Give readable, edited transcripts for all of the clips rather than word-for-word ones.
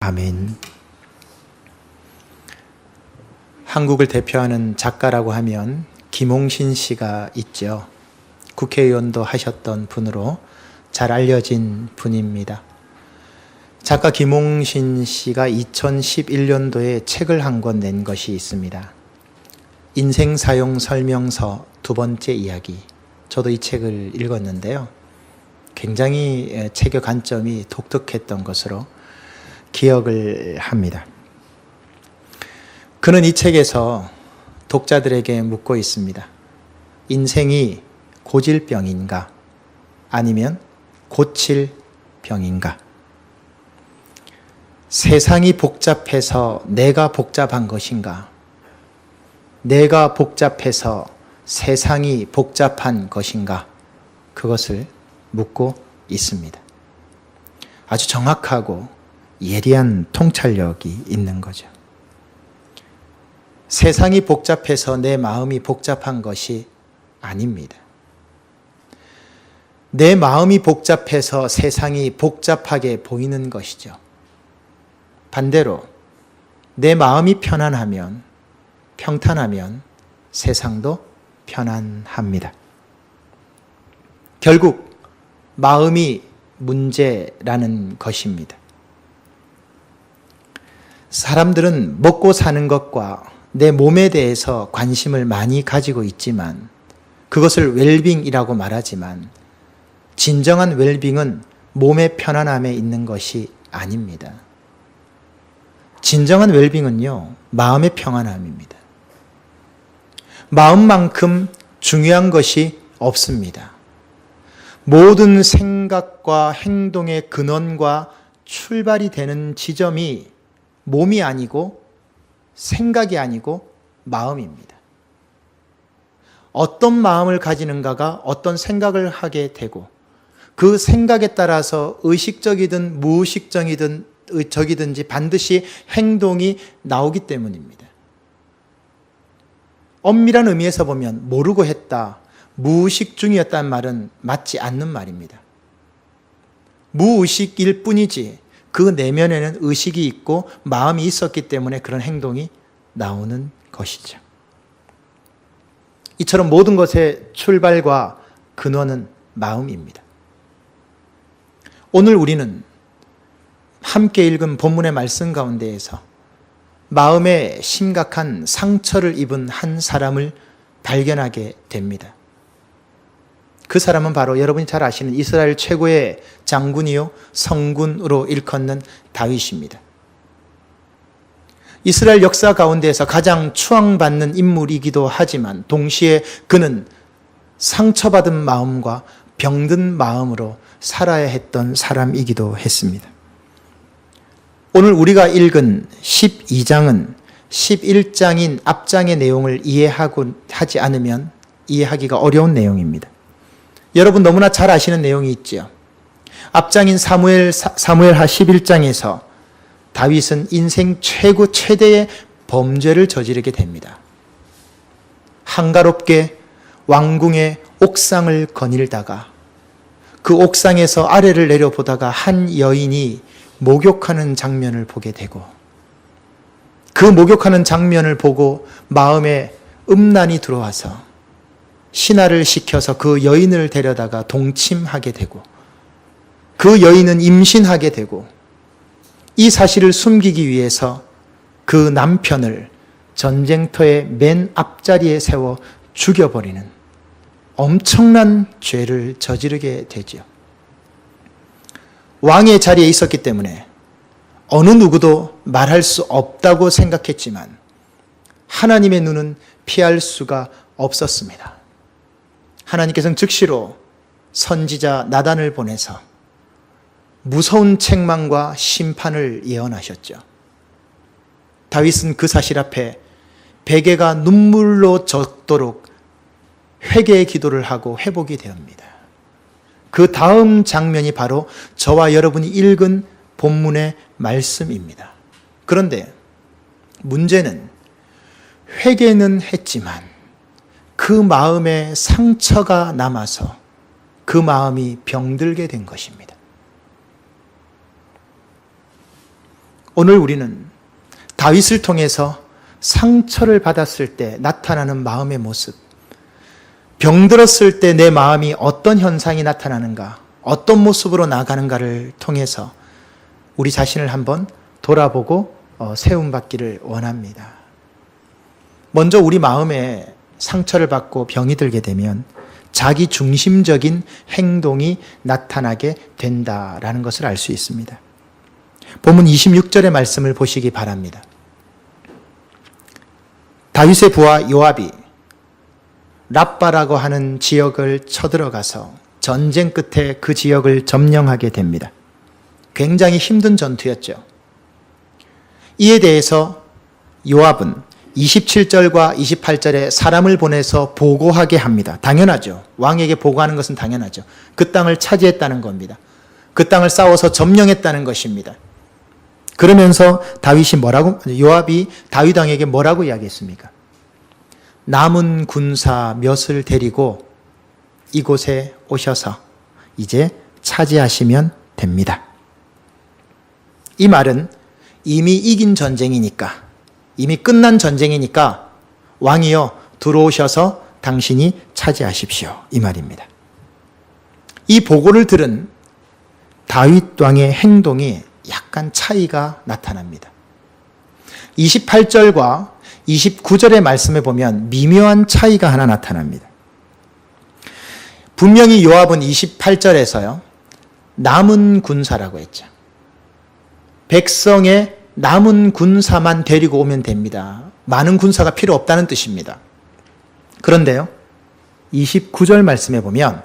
아멘. 한국을 대표하는 작가라고 하면 김홍신 씨가 있죠. 국회의원도 하셨던 분으로 잘 알려진 분입니다. 작가 김홍신 씨가 2011년도에 책을 한 권 낸 것이 있습니다. 인생 사용 설명서 두 번째 이야기. 저도 이 책을 읽었는데요. 굉장히 책의 관점이 독특했던 것으로 기억을 합니다. 그는 이 책에서 독자들에게 묻고 있습니다. 인생이 고질 병인가? 아니면 고칠 병인가? 세상이 복잡해서 내가 복잡한 것인가? 내가 복잡해서 세상이 복잡한 것인가? 그것을 묻고 있습니다. 아주 정확하고 예리한 통찰력이 있는 거죠. 세상이 복잡해서 내 마음이 복잡한 것이 아닙니다. 내 마음이 복잡해서 세상이 복잡하게 보이는 것이죠. 반대로 내 마음이 편안하면, 평탄하면 세상도 편안합니다. 결국 마음이 문제라는 것입니다. 사람들은 먹고 사는 것과 내 몸에 대해서 관심을 많이 가지고 있지만 그것을 웰빙이라고 말하지만 진정한 웰빙은 몸의 편안함에 있는 것이 아닙니다. 진정한 웰빙은요, 마음의 평안함입니다. 마음만큼 중요한 것이 없습니다. 모든 생각과 행동의 근원과 출발이 되는 지점이 몸이 아니고 생각이 아니고 마음입니다. 어떤 마음을 가지는가가 어떤 생각을 하게 되고 그 생각에 따라서 의식적이든 무의식적이든지 반드시 행동이 나오기 때문입니다. 엄밀한 의미에서 보면 모르고 했다, 무의식 중이었다는 말은 맞지 않는 말입니다. 무의식일 뿐이지 그 내면에는 의식이 있고 마음이 있었기 때문에 그런 행동이 나오는 것이죠. 이처럼 모든 것의 출발과 근원은 마음입니다. 오늘 우리는 함께 읽은 본문의 말씀 가운데에서 마음에 심각한 상처를 입은 한 사람을 발견하게 됩니다. 그 사람은 바로 여러분이 잘 아시는 이스라엘 최고의 장군이요 성군으로 일컫는 다윗입니다. 이스라엘 역사 가운데에서 가장 추앙받는 인물이기도 하지만 동시에 그는 상처받은 마음과 병든 마음으로 살아야 했던 사람이기도 했습니다. 오늘 우리가 읽은 12장은 11장인 앞장의 내용을 이해하지 않으면 이해하기가 어려운 내용입니다. 여러분 너무나 잘 아시는 내용이 있죠. 앞장인 사무엘하 11장에서 다윗은 인생 최대의 범죄를 저지르게 됩니다. 한가롭게 왕궁의 옥상을 거닐다가 그 옥상에서 아래를 내려보다가 한 여인이 목욕하는 장면을 보게 되고 그 목욕하는 장면을 보고 마음에 음란이 들어와서 신하를 시켜서 그 여인을 데려다가 동침하게 되고 그 여인은 임신하게 되고 이 사실을 숨기기 위해서 그 남편을 전쟁터의 맨 앞자리에 세워 죽여버리는 엄청난 죄를 저지르게 되죠. 왕의 자리에 있었기 때문에 어느 누구도 말할 수 없다고 생각했지만 하나님의 눈은 피할 수가 없었습니다. 하나님께서는 즉시로 선지자 나단을 보내서 무서운 책망과 심판을 예언하셨죠. 다윗은 그 사실 앞에 베개가 눈물로 젖도록 회개의 기도를 하고 회복이 되옵니다. 그 다음 장면이 바로 저와 여러분이 읽은 본문의 말씀입니다. 그런데 문제는 회개는 했지만 그 마음에 상처가 남아서 그 마음이 병들게 된 것입니다. 오늘 우리는 다윗을 통해서 상처를 받았을 때 나타나는 마음의 모습, 병들었을 때 내 마음이 어떤 현상이 나타나는가, 어떤 모습으로 나가는가를 통해서 우리 자신을 한번 돌아보고 세움받기를 원합니다. 먼저 우리 마음에 상처를 받고 병이 들게 되면 자기 중심적인 행동이 나타나게 된다라는 것을 알 수 있습니다. 본문 26절의 말씀을 보시기 바랍니다. 다윗의 부하 요압이 랍바라고 하는 지역을 쳐들어가서 전쟁 끝에 그 지역을 점령하게 됩니다. 굉장히 힘든 전투였죠. 이에 대해서 요압은 27절과 28절에 사람을 보내서 보고하게 합니다. 당연하죠. 왕에게 보고하는 것은 당연하죠. 그 땅을 차지했다는 겁니다. 그 땅을 싸워서 점령했다는 것입니다. 그러면서 요압이 다윗 왕에게 뭐라고 이야기했습니까? 남은 군사 몇을 데리고 이곳에 오셔서 이제 차지하시면 됩니다. 이 말은 이미 이긴 전쟁이니까, 이미 끝난 전쟁이니까 왕이여 들어오셔서 당신이 차지하십시오. 이 말입니다. 이 보고를 들은 다윗 왕의 행동이 약간 차이가 나타납니다. 28절과 29절의 말씀에 보면 미묘한 차이가 하나 나타납니다. 분명히 요압은 28절에서요, 남은 군사라고 했죠. 백성의 남은 군사만 데리고 오면 됩니다. 많은 군사가 필요 없다는 뜻입니다. 그런데요, 29절 말씀에 보면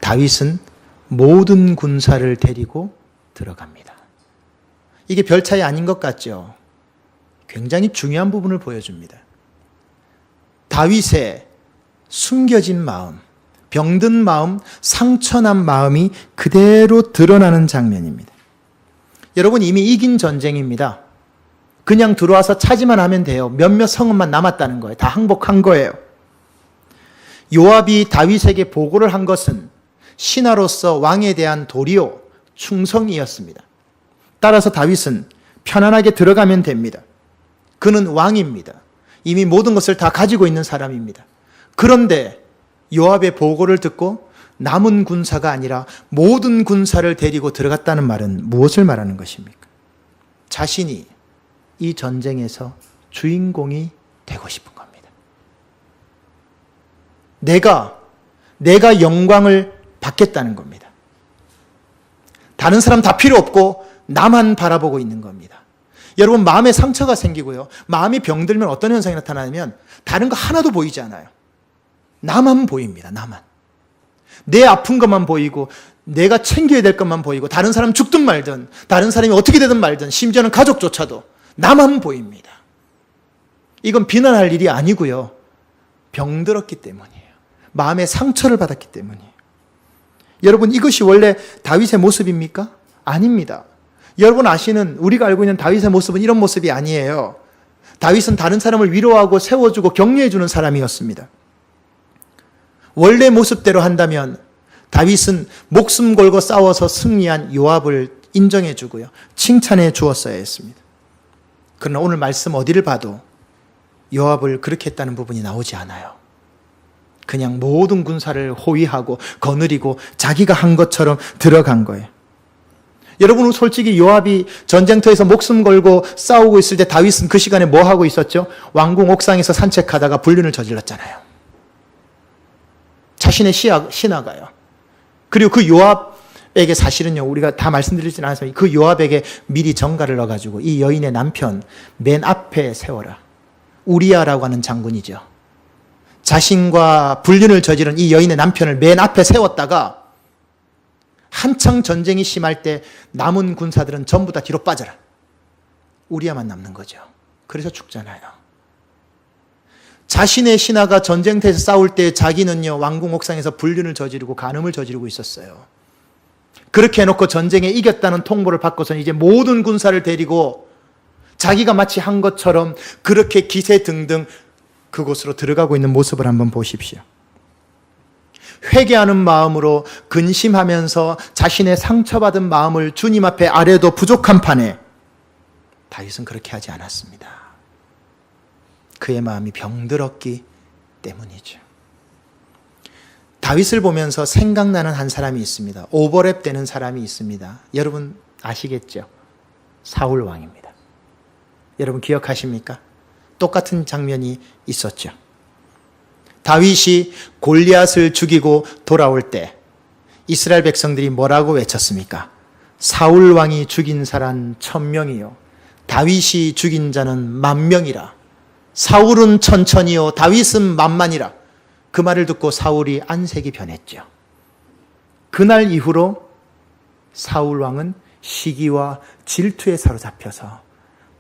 다윗은 모든 군사를 데리고 들어갑니다. 이게 별 차이 아닌 것 같죠? 굉장히 중요한 부분을 보여줍니다. 다윗의 숨겨진 마음, 병든 마음, 상처난 마음이 그대로 드러나는 장면입니다. 여러분, 이미 이긴 전쟁입니다. 그냥 들어와서 차지만 하면 돼요. 몇몇 성읍만 남았다는 거예요. 다 항복한 거예요. 요압이 다윗에게 보고를 한 것은 신하로서 왕에 대한 도리요, 충성이었습니다. 따라서 다윗은 편안하게 들어가면 됩니다. 그는 왕입니다. 이미 모든 것을 다 가지고 있는 사람입니다. 그런데 요압의 보고를 듣고 남은 군사가 아니라 모든 군사를 데리고 들어갔다는 말은 무엇을 말하는 것입니까? 자신이 이 전쟁에서 주인공이 되고 싶은 겁니다. 내가 영광을 받겠다는 겁니다. 다른 사람 다 필요 없고 나만 바라보고 있는 겁니다. 여러분, 마음에 상처가 생기고요, 마음이 병들면 어떤 현상이 나타나냐면 다른 거 하나도 보이지 않아요. 나만 보입니다. 나만. 내 아픈 것만 보이고, 내가 챙겨야 될 것만 보이고, 다른 사람 죽든 말든, 다른 사람이 어떻게 되든 말든, 심지어는 가족조차도 나만 보입니다. 이건 비난할 일이 아니고요, 병들었기 때문이에요. 마음에 상처를 받았기 때문이에요. 여러분, 이것이 원래 다윗의 모습입니까? 아닙니다. 여러분 아시는, 우리가 알고 있는 다윗의 모습은 이런 모습이 아니에요. 다윗은 다른 사람을 위로하고 세워주고 격려해주는 사람이었습니다. 원래 모습대로 한다면 다윗은 목숨 걸고 싸워서 승리한 요압을 인정해주고요, 칭찬해 주었어야 했습니다. 그러나 오늘 말씀 어디를 봐도 요압을 그렇게 했다는 부분이 나오지 않아요. 그냥 모든 군사를 호위하고 거느리고 자기가 한 것처럼 들어간 거예요. 여러분, 솔직히 요압이 전쟁터에서 목숨 걸고 싸우고 있을 때 다윗은 그 시간에 뭐 하고 있었죠? 왕궁 옥상에서 산책하다가 불륜을 저질렀잖아요. 자신의 신하가요. 그리고 그 요압에게 사실은요, 우리가 다 말씀드리진 않았지만 그 요압에게 미리 전가를 넣어가지고 이 여인의 남편 맨 앞에 세워라. 우리야라고 하는 장군이죠. 자신과 불륜을 저지른 이 여인의 남편을 맨 앞에 세웠다가 한창 전쟁이 심할 때 남은 군사들은 전부 다 뒤로 빠져라. 우리야만 남는 거죠. 그래서 죽잖아요. 자신의 신하가 전쟁터에서 싸울 때 자기는요, 왕궁 옥상에서 불륜을 저지르고 간음을 저지르고 있었어요. 그렇게 해놓고 전쟁에 이겼다는 통보를 받고서는 이제 모든 군사를 데리고 자기가 마치 한 것처럼 그렇게 기세 등등 그곳으로 들어가고 있는 모습을 한번 보십시오. 회개하는 마음으로 근심하면서 자신의 상처받은 마음을 주님 앞에 아뢰도 부족한 판에 다윗은 그렇게 하지 않았습니다. 그의 마음이 병들었기 때문이죠. 다윗을 보면서 생각나는 한 사람이 있습니다. 오버랩 되는 사람이 있습니다. 여러분 아시겠죠? 사울 왕입니다. 여러분 기억하십니까? 똑같은 장면이 있었죠. 다윗이 골리앗을 죽이고 돌아올 때 이스라엘 백성들이 뭐라고 외쳤습니까? 사울 왕이 죽인 사람 1000명이요 다윗이 죽인 자는 10,000명이라. 사울은 1000이요 다윗은 10,000이라. 그 말을 듣고 사울이 안색이 변했죠. 그날 이후로 사울 왕은 시기와 질투에 사로잡혀서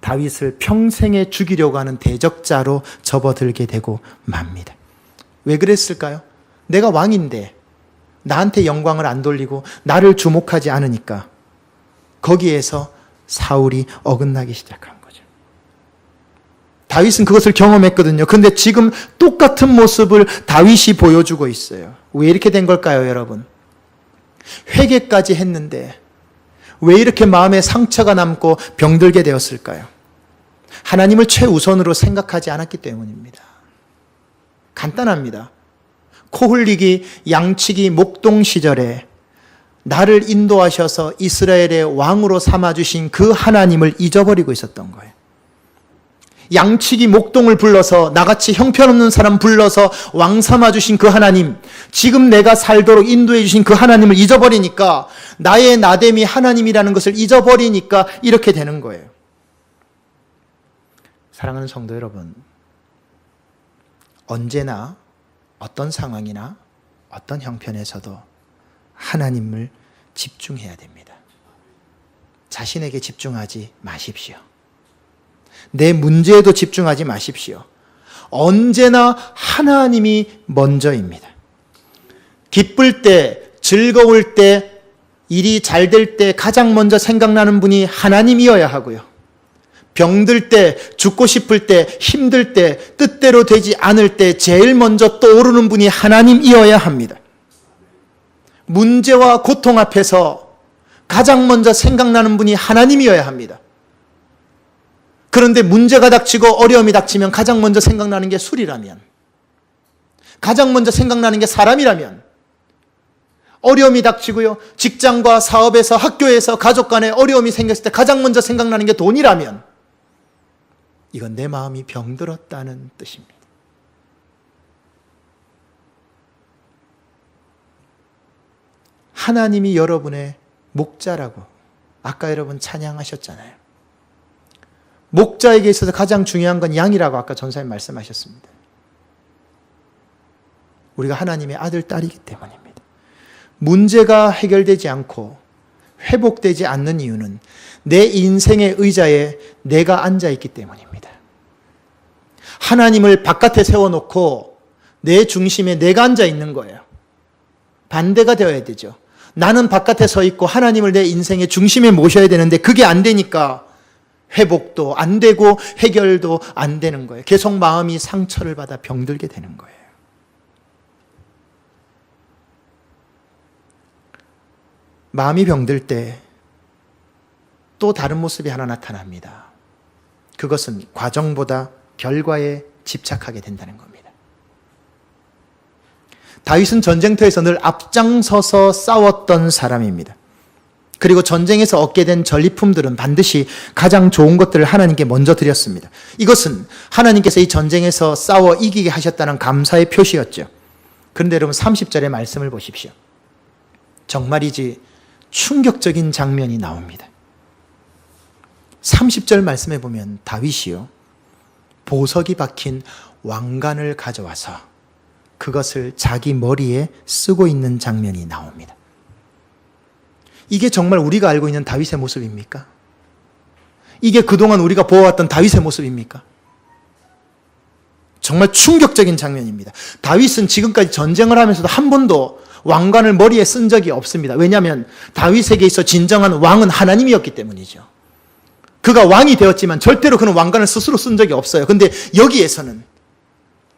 다윗을 평생에 죽이려고 하는 대적자로 접어들게 되고 맙니다. 왜 그랬을까요? 내가 왕인데 나한테 영광을 안 돌리고 나를 주목하지 않으니까 거기에서 사울이 어긋나기 시작한 거죠. 다윗은 그것을 경험했거든요. 근데 지금 똑같은 모습을 다윗이 보여주고 있어요. 왜 이렇게 된 걸까요, 여러분? 회개까지 했는데 왜 이렇게 마음에 상처가 남고 병들게 되었을까요? 하나님을 최우선으로 생각하지 않았기 때문입니다. 간단합니다. 코 흘리기, 양치기, 목동 시절에 나를 인도하셔서 이스라엘의 왕으로 삼아주신 그 하나님을 잊어버리고 있었던 거예요. 양치기, 목동을 불러서 나같이 형편없는 사람 불러서 왕 삼아주신 그 하나님, 지금 내가 살도록 인도해 주신 그 하나님을 잊어버리니까 나의 나됨이 하나님이라는 것을 잊어버리니까 이렇게 되는 거예요. 사랑하는 성도 여러분, 언제나 어떤 상황이나 어떤 형편에서도 하나님을 집중해야 됩니다. 자신에게 집중하지 마십시오. 내 문제에도 집중하지 마십시오. 언제나 하나님이 먼저입니다. 기쁠 때, 즐거울 때, 일이 잘 될 때 가장 먼저 생각나는 분이 하나님이어야 하고요. 병들 때, 죽고 싶을 때, 힘들 때, 뜻대로 되지 않을 때 제일 먼저 떠오르는 분이 하나님이어야 합니다. 문제와 고통 앞에서 가장 먼저 생각나는 분이 하나님이어야 합니다. 그런데 문제가 닥치고 어려움이 닥치면 가장 먼저 생각나는 게 술이라면, 가장 먼저 생각나는 게 사람이라면, 어려움이 닥치고요, 직장과 사업에서, 학교에서, 가족 간에 어려움이 생겼을 때 가장 먼저 생각나는 게 돈이라면, 이건 내 마음이 병들었다는 뜻입니다. 하나님이 여러분의 목자라고 아까 여러분 찬양하셨잖아요. 목자에게 있어서 가장 중요한 건 양이라고 아까 전사님 말씀하셨습니다. 우리가 하나님의 아들, 딸이기 때문입니다. 문제가 해결되지 않고 회복되지 않는 이유는 내 인생의 의자에 내가 앉아있기 때문입니다. 하나님을 바깥에 세워놓고 내 중심에 내가 앉아있는 거예요. 반대가 되어야 되죠. 나는 바깥에 서 있고 하나님을 내 인생의 중심에 모셔야 되는데 그게 안 되니까 회복도 안 되고 해결도 안 되는 거예요. 계속 마음이 상처를 받아 병들게 되는 거예요. 마음이 병들 때 또 다른 모습이 하나 나타납니다. 그것은 과정보다 결과에 집착하게 된다는 겁니다. 다윗은 전쟁터에서 늘 앞장서서 싸웠던 사람입니다. 그리고 전쟁에서 얻게 된 전리품들은 반드시 가장 좋은 것들을 하나님께 먼저 드렸습니다. 이것은 하나님께서 이 전쟁에서 싸워 이기게 하셨다는 감사의 표시였죠. 그런데 여러분 30절의 말씀을 보십시오. 정말이지 충격적인 장면이 나옵니다. 30절 말씀에 보면 다윗이요, 보석이 박힌 왕관을 가져와서 그것을 자기 머리에 쓰고 있는 장면이 나옵니다. 이게 정말 우리가 알고 있는 다윗의 모습입니까? 이게 그동안 우리가 보아왔던 다윗의 모습입니까? 정말 충격적인 장면입니다. 다윗은 지금까지 전쟁을 하면서도 한 번도 왕관을 머리에 쓴 적이 없습니다. 왜냐하면 다윗에게 있어 진정한 왕은 하나님이었기 때문이죠. 그가 왕이 되었지만 절대로 그는 왕관을 스스로 쓴 적이 없어요. 근데 여기에서는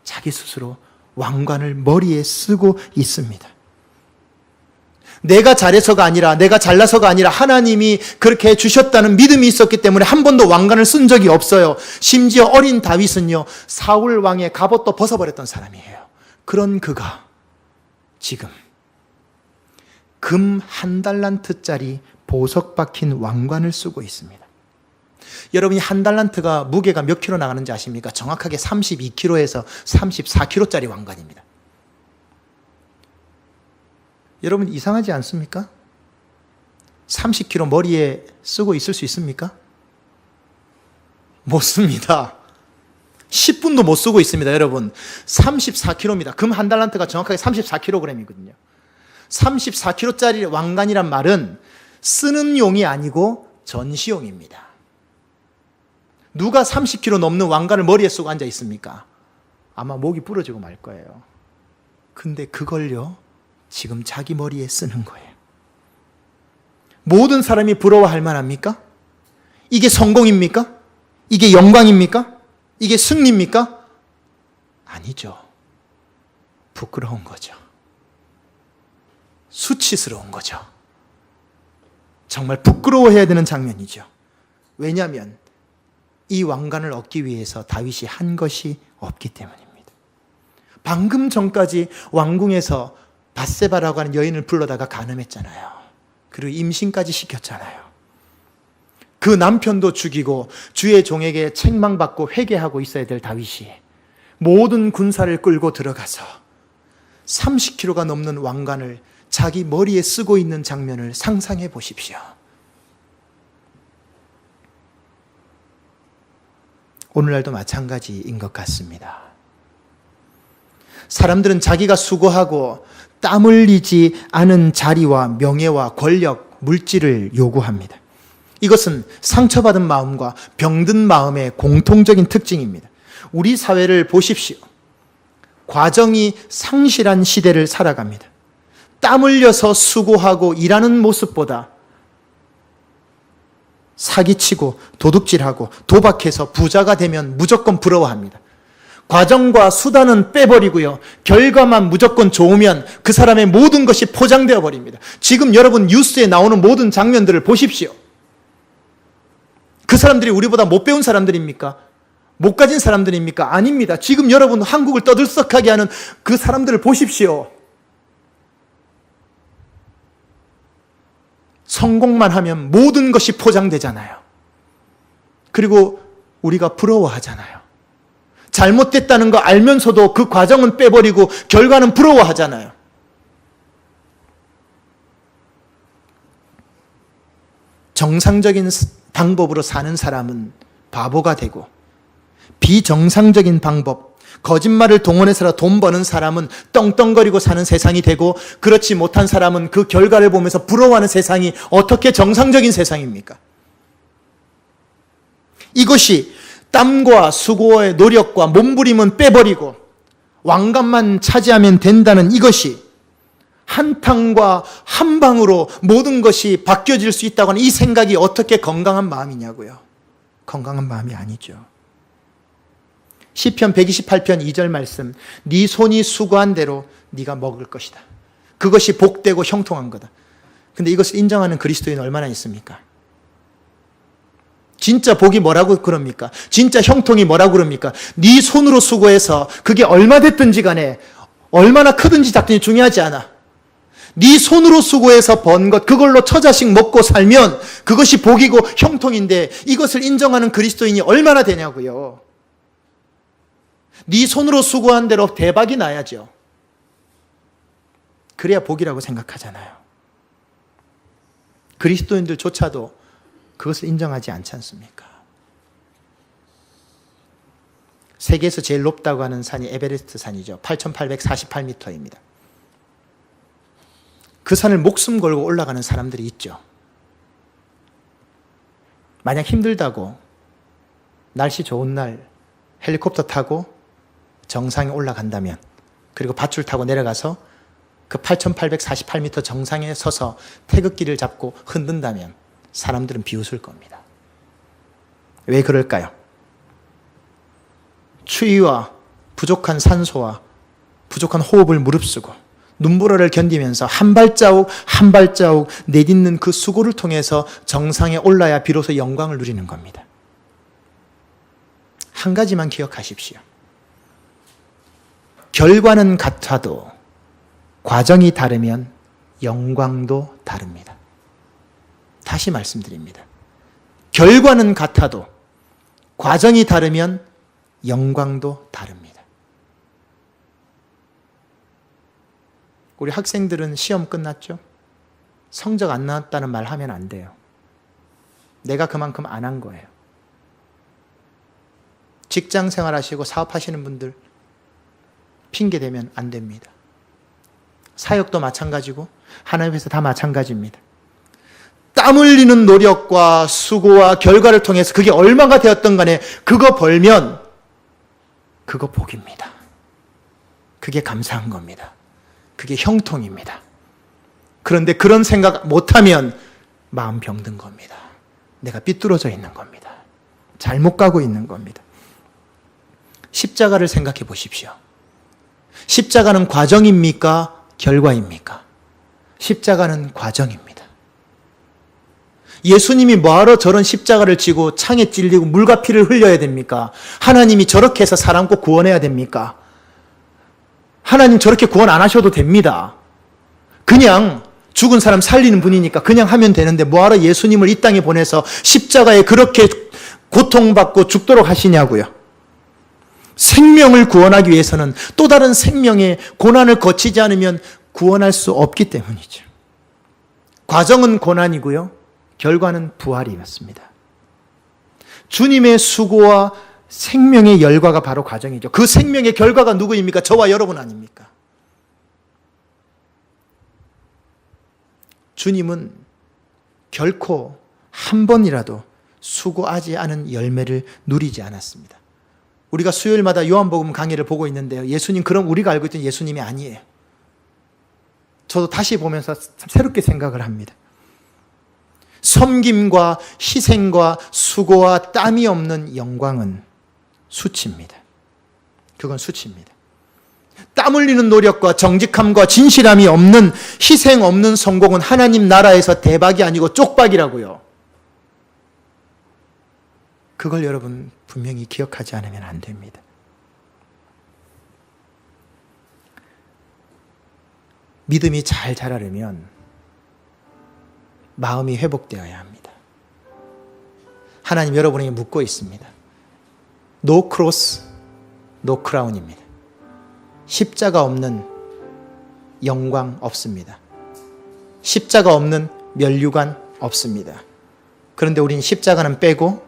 자기 스스로 왕관을 머리에 쓰고 있습니다. 내가 잘해서가 아니라, 내가 잘나서가 아니라 하나님이 그렇게 해주셨다는 믿음이 있었기 때문에 한 번도 왕관을 쓴 적이 없어요. 심지어 어린 다윗은요, 사울 왕의 갑옷도 벗어버렸던 사람이에요. 그런 그가 지금 금 1달란트짜리 보석 박힌 왕관을 쓰고 있습니다. 여러분이 1달란트가 무게가 몇 킬로 나가는지 아십니까? 정확하게 32kg에서 34kg짜리 왕관입니다. 여러분 이상하지 않습니까? 30kg 머리에 쓰고 있을 수 있습니까? 못 씁니다. 10분도 못 쓰고 있습니다, 여러분. 34kg입니다. 금 1달란트가 정확하게 34kg이거든요. 34kg짜리 왕관이란 말은 쓰는 용이 아니고 전시용입니다. 누가 30kg 넘는 왕관을 머리에 쓰고 앉아 있습니까? 아마 목이 부러지고 말 거예요. 근데 그걸요, 지금 자기 머리에 쓰는 거예요. 모든 사람이 부러워할 만합니까? 이게 성공입니까? 이게 영광입니까? 이게 승리입니까? 아니죠. 부끄러운 거죠. 수치스러운 거죠. 정말 부끄러워해야 되는 장면이죠. 왜냐하면 이 왕관을 얻기 위해서 다윗이 한 것이 없기 때문입니다. 방금 전까지 왕궁에서 밧세바라고 하는 여인을 불러다가 간음했잖아요. 그리고 임신까지 시켰잖아요. 그 남편도 죽이고 주의 종에게 책망받고 회개하고 있어야 될 다윗이 모든 군사를 끌고 들어가서 30kg가 넘는 왕관을 자기 머리에 쓰고 있는 장면을 상상해 보십시오. 오늘날도 마찬가지인 것 같습니다. 사람들은 자기가 수고하고 땀 흘리지 않은 자리와 명예와 권력, 물질을 요구합니다. 이것은 상처받은 마음과 병든 마음의 공통적인 특징입니다. 우리 사회를 보십시오. 과정이 상실한 시대를 살아갑니다. 땀 흘려서 수고하고 일하는 모습보다 사기치고 도둑질하고 도박해서 부자가 되면 무조건 부러워합니다. 과정과 수단은 빼버리고요, 결과만 무조건 좋으면 그 사람의 모든 것이 포장되어 버립니다. 지금 여러분 뉴스에 나오는 모든 장면들을 보십시오. 그 사람들이 우리보다 못 배운 사람들입니까? 못 가진 사람들입니까? 아닙니다. 지금 여러분 한국을 떠들썩하게 하는 그 사람들을 보십시오. 성공만 하면 모든 것이 포장되잖아요. 그리고 우리가 부러워하잖아요. 잘못됐다는 거 알면서도 그 과정은 빼버리고 결과는 부러워하잖아요. 정상적인 방법으로 사는 사람은 바보가 되고, 비정상적인 방법, 거짓말을 동원해서 돈 버는 사람은 떵떵거리고 사는 세상이 되고, 그렇지 못한 사람은 그 결과를 보면서 부러워하는 세상이 어떻게 정상적인 세상입니까? 이것이 땀과 수고의 노력과 몸부림은 빼버리고 왕관만 차지하면 된다는 이것이, 한탕과 한방으로 모든 것이 바뀌어질 수 있다고 하는 이 생각이 어떻게 건강한 마음이냐고요. 건강한 마음이 아니죠. 시편 128편 2절 말씀, 네 손이 수고한 대로 네가 먹을 것이다. 그것이 복되고 형통한 거다. 근데 이것을 인정하는 그리스도인은 얼마나 있습니까? 진짜 복이 뭐라고 그럽니까? 진짜 형통이 뭐라고 그럽니까? 네 손으로 수고해서 그게 얼마 됐든지 간에, 얼마나 크든지 작든지 중요하지 않아. 네 손으로 수고해서 번 것, 그걸로 처자식 먹고 살면 그것이 복이고 형통인데, 이것을 인정하는 그리스도인이 얼마나 되냐고요. 네 손으로 수고한 대로 대박이 나야죠. 그래야 복이라고 생각하잖아요. 그리스도인들조차도 그것을 인정하지 않지 않습니까? 세계에서 제일 높다고 하는 산이 에베레스트 산이죠. 8,848m입니다. 그 산을 목숨 걸고 올라가는 사람들이 있죠. 만약 힘들다고 날씨 좋은 날 헬리콥터 타고 정상에 올라간다면, 그리고 밧줄 타고 내려가서 그 8,848m 정상에 서서 태극기를 잡고 흔든다면 사람들은 비웃을 겁니다. 왜 그럴까요? 추위와 부족한 산소와 부족한 호흡을 무릅쓰고 눈보라를 견디면서 한 발자국 한 발자국 내딛는 그 수고를 통해서 정상에 올라야 비로소 영광을 누리는 겁니다. 한 가지만 기억하십시오. 결과는 같아도 과정이 다르면 영광도 다릅니다. 다시 말씀드립니다. 결과는 같아도 과정이 다르면 영광도 다릅니다. 우리 학생들은 시험 끝났죠? 성적 안 나왔다는 말 하면 안 돼요. 내가 그만큼 안 한 거예요. 직장 생활하시고 사업하시는 분들 핑계 대면 안 됩니다. 사역도 마찬가지고 하나님께서 다 마찬가지입니다. 땀 흘리는 노력과 수고와 결과를 통해서 그게 얼마가 되었던 간에 그거 벌면 그거 복입니다. 그게 감사한 겁니다. 그게 형통입니다. 그런데 그런 생각 못하면 마음 병든 겁니다. 내가 삐뚤어져 있는 겁니다. 잘못 가고 있는 겁니다. 십자가를 생각해 보십시오. 십자가는 과정입니까? 결과입니까? 십자가는 과정입니다. 예수님이 뭐하러 저런 십자가를 지고 창에 찔리고 물과 피를 흘려야 됩니까? 하나님이 저렇게 해서 사람 꼭 구원해야 됩니까? 하나님 저렇게 구원 안 하셔도 됩니다. 그냥 죽은 사람 살리는 분이니까 그냥 하면 되는데 뭐하러 예수님을 이 땅에 보내서 십자가에 그렇게 고통받고 죽도록 하시냐고요. 생명을 구원하기 위해서는 또 다른 생명의 고난을 거치지 않으면 구원할 수 없기 때문이죠. 과정은 고난이고요. 결과는 부활이었습니다. 주님의 수고와 생명의 열과가 바로 과정이죠. 그 생명의 결과가 누구입니까? 저와 여러분 아닙니까? 주님은 결코 한 번이라도 수고하지 않은 열매를 누리지 않았습니다. 우리가 수요일마다 요한복음 강의를 보고 있는데요. 예수님, 그럼 우리가 알고 있던 예수님이 아니에요. 저도 다시 보면서 새롭게 생각을 합니다. 섬김과 희생과 수고와 땀이 없는 영광은 수치입니다. 그건 수치입니다. 땀 흘리는 노력과 정직함과 진실함이 없는, 희생 없는 성공은 하나님 나라에서 대박이 아니고 쪽박이라고요. 그걸 여러분 분명히 기억하지 않으면 안 됩니다. 믿음이 잘 자라려면 마음이 회복되어야 합니다. 하나님 여러분에게 묻고 있습니다. No cross, no crown입니다. 십자가 없는 영광 없습니다. 십자가 없는 면류관 없습니다. 그런데 우리는 십자가는 빼고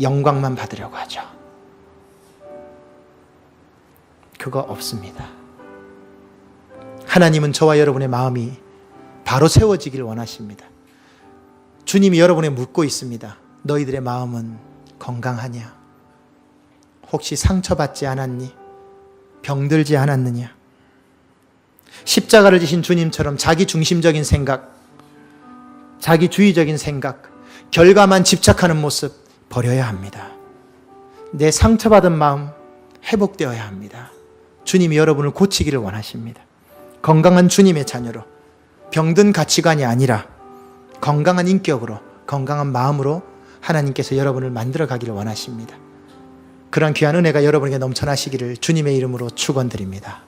영광만 받으려고 하죠. 그거 없습니다. 하나님은 저와 여러분의 마음이 바로 세워지길 원하십니다. 주님이 여러분에 묻고 있습니다. 너희들의 마음은 건강하냐? 혹시 상처받지 않았니? 병들지 않았느냐? 십자가를 지신 주님처럼 자기 중심적인 생각, 자기주의적인 생각, 결과만 집착하는 모습 버려야 합니다. 내 상처받은 마음 회복되어야 합니다. 주님이 여러분을 고치기를 원하십니다. 건강한 주님의 자녀로, 병든 가치관이 아니라 건강한 인격으로, 건강한 마음으로 하나님께서 여러분을 만들어 가기를 원하십니다. 그러한 귀한 은혜가 여러분에게 넘쳐나시기를 주님의 이름으로 축원드립니다.